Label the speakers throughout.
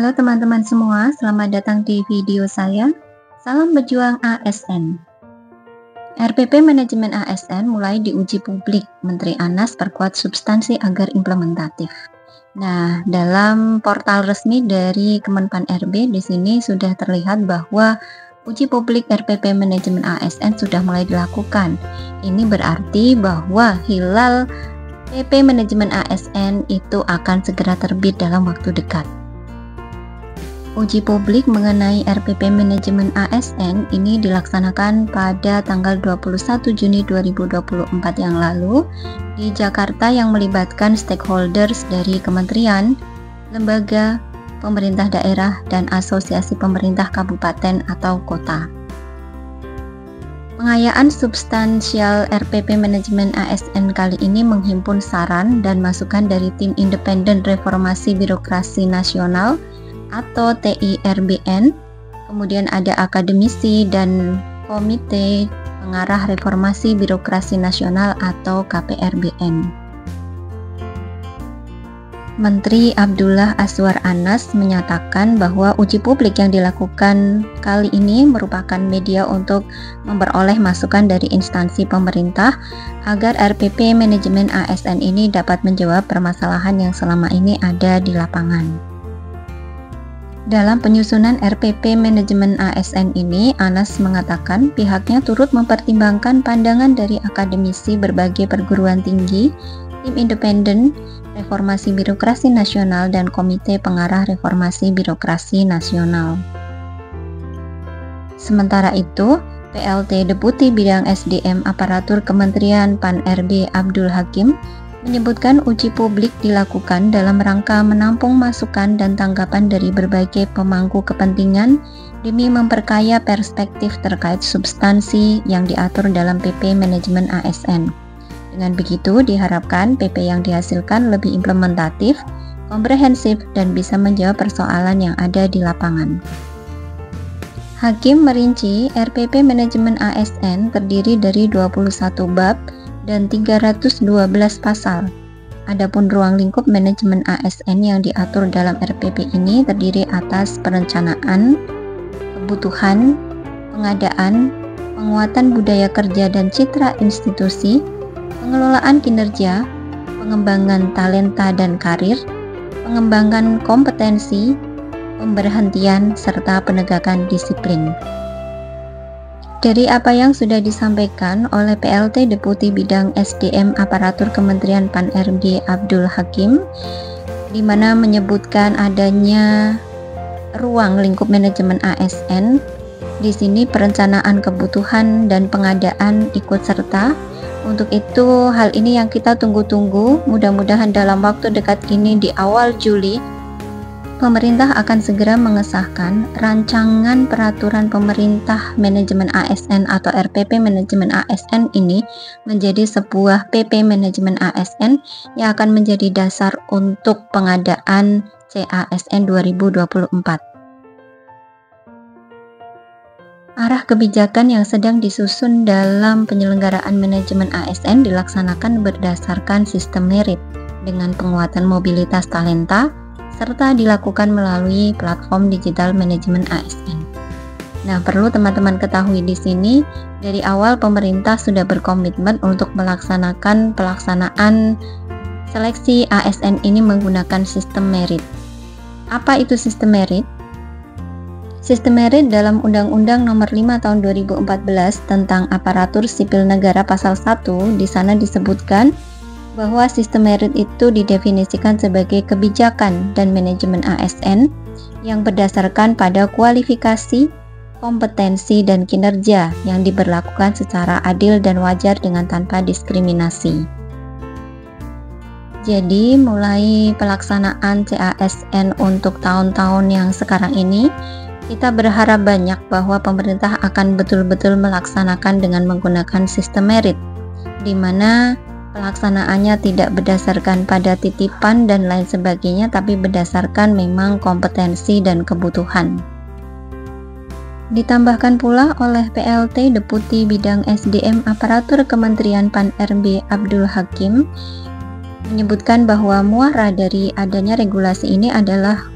Speaker 1: Halo teman-teman semua, selamat datang di video saya. Salam berjuang ASN. RPP Manajemen ASN mulai diuji publik. Menteri Anas perkuat substansi agar implementatif. Nah, dalam portal resmi dari Kemenpan RB di sini sudah terlihat bahwa uji publik RPP Manajemen ASN sudah mulai dilakukan. Ini berarti bahwa hilal PP Manajemen ASN itu akan segera terbit dalam waktu dekat. Uji publik mengenai RPP Manajemen ASN ini dilaksanakan pada tanggal 21 Juni 2024 yang lalu di Jakarta yang melibatkan stakeholders dari kementerian, lembaga, pemerintah daerah, dan asosiasi pemerintah kabupaten atau kota. Pengayaan substansial RPP Manajemen ASN kali ini menghimpun saran dan masukan dari tim independen reformasi birokrasi nasional atau TIRBN, kemudian ada akademisi dan komite pengarah reformasi birokrasi nasional atau KPRBN. Menteri Abdullah Azwar Anas menyatakan bahwa uji publik yang dilakukan kali ini merupakan media untuk memperoleh masukan dari instansi pemerintah agar RPP Manajemen ASN ini dapat menjawab permasalahan yang selama ini ada di lapangan. Dalam penyusunan RPP Manajemen ASN ini, Anas mengatakan pihaknya turut mempertimbangkan pandangan dari akademisi berbagai perguruan tinggi, tim independen, reformasi birokrasi nasional, dan komite pengarah reformasi birokrasi nasional. Sementara itu, PLT Deputi Bidang SDM Aparatur Kementerian Pan RB Abdul Hakim menyebutkan uji publik dilakukan dalam rangka menampung masukan dan tanggapan dari berbagai pemangku kepentingan demi memperkaya perspektif terkait substansi yang diatur dalam PP Manajemen ASN. Dengan begitu, diharapkan PP yang dihasilkan lebih implementatif, komprehensif, dan bisa menjawab persoalan yang ada di lapangan. Hakim merinci RPP Manajemen ASN terdiri dari 21 bab dan 312 pasal. Adapun ruang lingkup manajemen ASN yang diatur dalam RPP ini terdiri atas perencanaan, kebutuhan, pengadaan, penguatan budaya kerja dan citra institusi, pengelolaan kinerja, pengembangan talenta dan karir, pengembangan kompetensi, pemberhentian, serta penegakan disiplin. Dari apa yang sudah disampaikan oleh PLT Deputi Bidang SDM Aparatur Kementerian Pan RB Abdul Hakim, di mana menyebutkan adanya ruang lingkup manajemen ASN, di sini perencanaan kebutuhan dan pengadaan ikut serta. Untuk itu, hal ini yang kita tunggu-tunggu. Mudah-mudahan dalam waktu dekat ini di awal Juli, pemerintah akan segera mengesahkan rancangan peraturan pemerintah manajemen ASN atau RPP Manajemen ASN ini menjadi sebuah PP Manajemen ASN yang akan menjadi dasar untuk pengadaan CASN 2024. Arah kebijakan yang sedang disusun dalam penyelenggaraan manajemen ASN dilaksanakan berdasarkan sistem merit dengan penguatan mobilitas talenta, serta dilakukan melalui platform digital manajemen ASN. Nah, perlu teman-teman ketahui di sini, dari awal pemerintah sudah berkomitmen untuk pelaksanaan seleksi ASN ini menggunakan sistem merit. Apa itu sistem merit? Sistem merit dalam Undang-Undang Nomor 5 Tahun 2014 tentang Aparatur Sipil Negara Pasal 1 di sana disebutkan bahwa sistem merit itu didefinisikan sebagai kebijakan dan manajemen ASN yang berdasarkan pada kualifikasi, kompetensi, dan kinerja yang diberlakukan secara adil dan wajar dengan tanpa diskriminasi. Jadi, mulai pelaksanaan CASN untuk tahun-tahun yang sekarang ini, kita berharap banyak bahwa pemerintah akan betul-betul melaksanakan dengan menggunakan sistem merit, di mana pelaksanaannya tidak berdasarkan pada titipan dan lain sebagainya, tapi berdasarkan memang kompetensi dan kebutuhan. Ditambahkan pula oleh PLT Deputi Bidang SDM Aparatur Kementerian Pan RB Abdul Hakim menyebutkan bahwa muara dari adanya regulasi ini adalah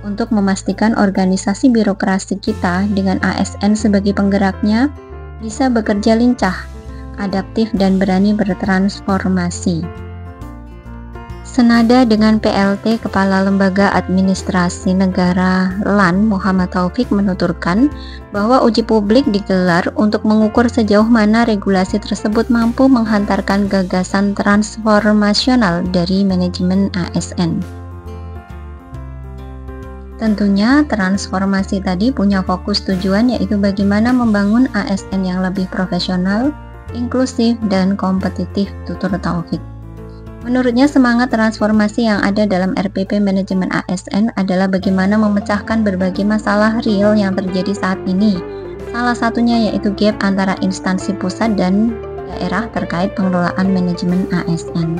Speaker 1: untuk memastikan organisasi birokrasi kita dengan ASN sebagai penggeraknya bisa bekerja lincah, adaptif, dan berani bertransformasi. Senada dengan PLT, Kepala Lembaga Administrasi Negara LAN Muhammad Taufik menuturkan bahwa uji publik digelar untuk mengukur sejauh mana regulasi tersebut mampu menghantarkan gagasan transformasional dari manajemen ASN. Tentunya transformasi tadi punya fokus tujuan, yaitu bagaimana membangun ASN yang lebih profesional, inklusif, dan kompetitif, tutur Taufik. Menurutnya, semangat transformasi yang ada dalam RPP manajemen ASN adalah bagaimana memecahkan berbagai masalah real yang terjadi saat ini. Salah satunya yaitu gap antara instansi pusat dan daerah terkait pengelolaan manajemen ASN.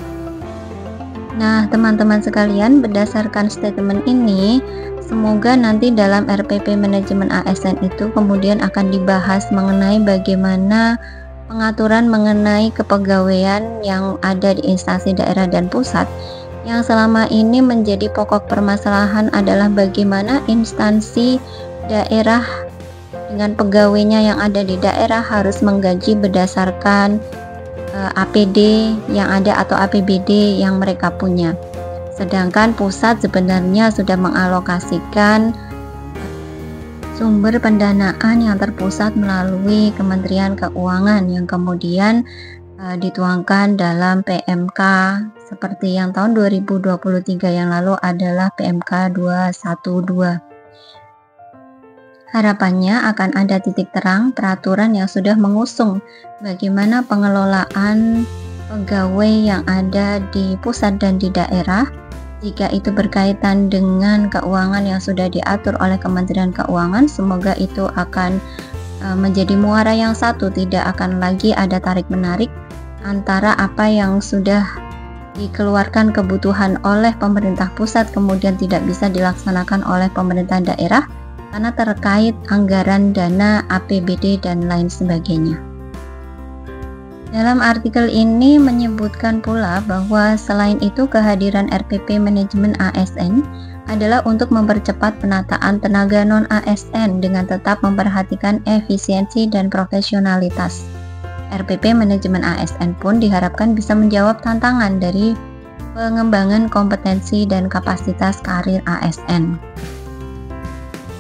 Speaker 1: Nah, teman-teman sekalian, berdasarkan statement ini, semoga nanti dalam RPP manajemen ASN itu kemudian akan dibahas mengenai bagaimana pengaturan mengenai kepegawaian yang ada di instansi daerah dan pusat, yang selama ini menjadi pokok permasalahan adalah bagaimana instansi daerah dengan pegawainya yang ada di daerah harus menggaji berdasarkan APD yang ada atau APBD yang mereka punya. Sedangkan pusat sebenarnya sudah mengalokasikan sumber pendanaan yang terpusat melalui Kementerian Keuangan yang kemudian dituangkan dalam PMK seperti yang tahun 2023 yang lalu adalah PMK 212. Harapannya akan ada titik terang peraturan yang sudah mengusung bagaimana pengelolaan pegawai yang ada di pusat dan di daerah. Jika itu berkaitan dengan keuangan yang sudah diatur oleh Kementerian Keuangan, semoga itu akan menjadi muara yang satu, tidak akan lagi ada tarik-menarik antara apa yang sudah dikeluarkan kebutuhan oleh pemerintah pusat kemudian tidak bisa dilaksanakan oleh pemerintah daerah karena terkait anggaran dana APBD dan lain sebagainya. Dalam artikel ini menyebutkan pula bahwa selain itu kehadiran RPP manajemen ASN adalah untuk mempercepat penataan tenaga non-ASN dengan tetap memperhatikan efisiensi dan profesionalitas. RPP manajemen ASN pun diharapkan bisa menjawab tantangan dari pengembangan kompetensi dan kapasitas karir ASN.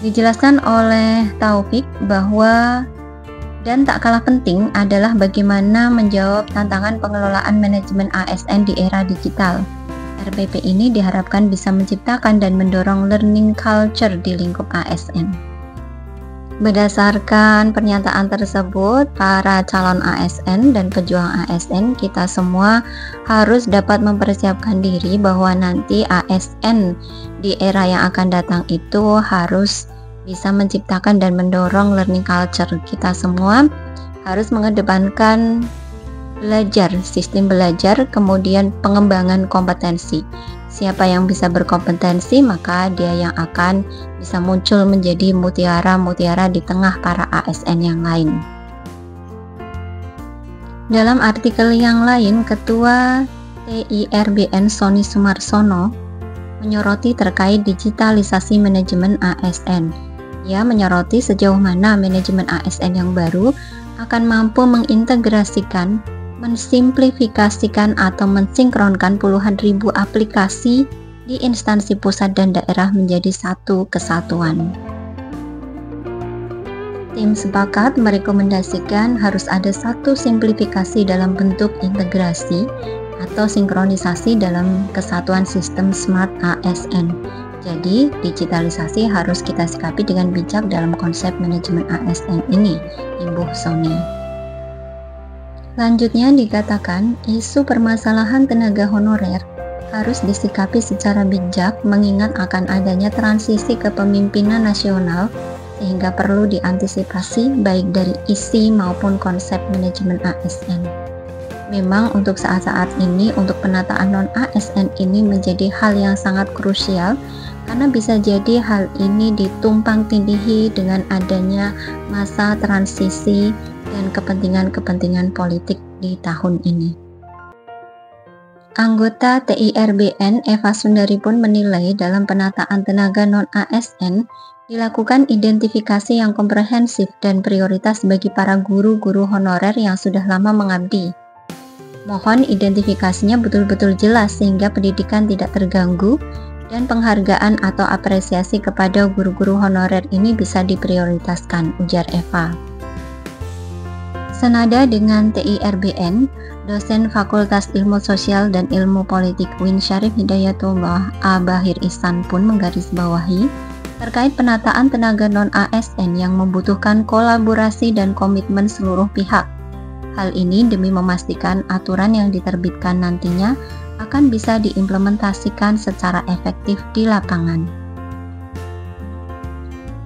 Speaker 1: Dijelaskan oleh Taufik bahwa dan tak kalah penting adalah bagaimana menjawab tantangan pengelolaan manajemen ASN di era digital. RPP ini diharapkan bisa menciptakan dan mendorong learning culture di lingkup ASN. Berdasarkan pernyataan tersebut, para calon ASN dan pejuang ASN, kita semua harus dapat mempersiapkan diri bahwa nanti ASN di era yang akan datang itu harus bisa menciptakan dan mendorong learning culture. Kita semua harus mengedepankan belajar, sistem belajar, kemudian pengembangan kompetensi. Siapa yang bisa berkompetensi, maka dia yang akan bisa muncul menjadi mutiara-mutiara di tengah para ASN yang lain. Dalam artikel yang lain, Ketua TIRBN Sony Sumarsono menyoroti terkait digitalisasi manajemen ASN. Ia menyoroti sejauh mana manajemen ASN yang baru akan mampu mengintegrasikan, mensimplifikasikan atau mensinkronkan puluhan ribu aplikasi di instansi pusat dan daerah menjadi satu kesatuan. Tim sepakat merekomendasikan harus ada satu simplifikasi dalam bentuk integrasi atau sinkronisasi dalam kesatuan sistem Smart ASN. Jadi, digitalisasi harus kita sikapi dengan bijak dalam konsep manajemen ASN ini, imbuh Sony. Lanjutnya dikatakan, isu permasalahan tenaga honorer harus disikapi secara bijak mengingat akan adanya transisi kepemimpinan nasional sehingga perlu diantisipasi baik dari isi maupun konsep manajemen ASN. Memang untuk saat-saat ini, untuk penataan non-ASN ini menjadi hal yang sangat krusial karena bisa jadi hal ini ditumpang tindihi dengan adanya masa transisi dan kepentingan-kepentingan politik di tahun ini. Anggota TIRBN Eva Sundari pun menilai dalam penataan tenaga non-ASN dilakukan identifikasi yang komprehensif dan prioritas bagi para guru-guru honorer yang sudah lama mengabdi. Mohon identifikasinya betul-betul jelas sehingga pendidikan tidak terganggu dan penghargaan atau apresiasi kepada guru-guru honorer ini bisa diprioritaskan, ujar Eva. Senada dengan TIRBN, dosen Fakultas Ilmu Sosial dan Ilmu Politik UIN Syarif Hidayatullah A. Bahir Ihsan pun menggarisbawahi terkait penataan tenaga non-ASN yang membutuhkan kolaborasi dan komitmen seluruh pihak. Hal ini demi memastikan aturan yang diterbitkan nantinya akan bisa diimplementasikan secara efektif di lapangan.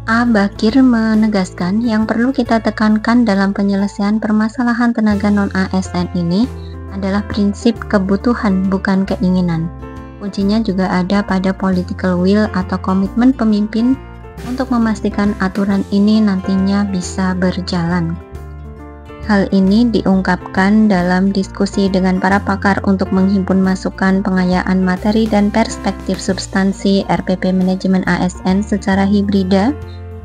Speaker 1: A. Bakir menegaskan yang perlu kita tekankan dalam penyelesaian permasalahan tenaga non-ASN ini adalah prinsip kebutuhan bukan keinginan. Kuncinya juga ada pada political will atau komitmen pemimpin untuk memastikan aturan ini nantinya bisa berjalan. Hal ini diungkapkan dalam diskusi dengan para pakar untuk menghimpun masukan pengayaan materi dan perspektif substansi RPP Manajemen ASN secara hibrida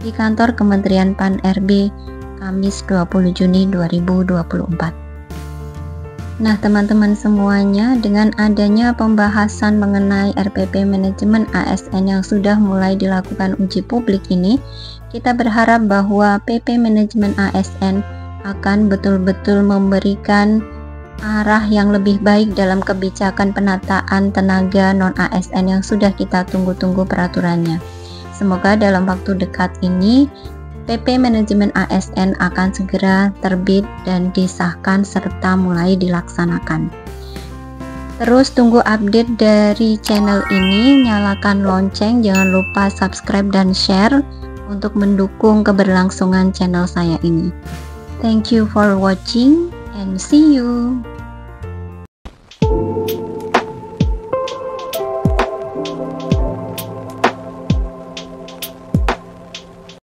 Speaker 1: di kantor Kementerian Pan-RB Kamis 20 Juni 2024. Nah teman-teman semuanya, dengan adanya pembahasan mengenai RPP Manajemen ASN yang sudah mulai dilakukan uji publik ini, kita berharap bahwa PP Manajemen ASN akan betul-betul memberikan arah yang lebih baik dalam kebijakan penataan tenaga non-ASN yang sudah kita tunggu-tunggu peraturannya. Semoga dalam waktu dekat ini PP Manajemen ASN akan segera terbit dan disahkan serta mulai dilaksanakan. Terus tunggu update dari channel ini, nyalakan lonceng, jangan lupa subscribe dan share untuk mendukung keberlangsungan channel saya ini. Thank you for watching and see you.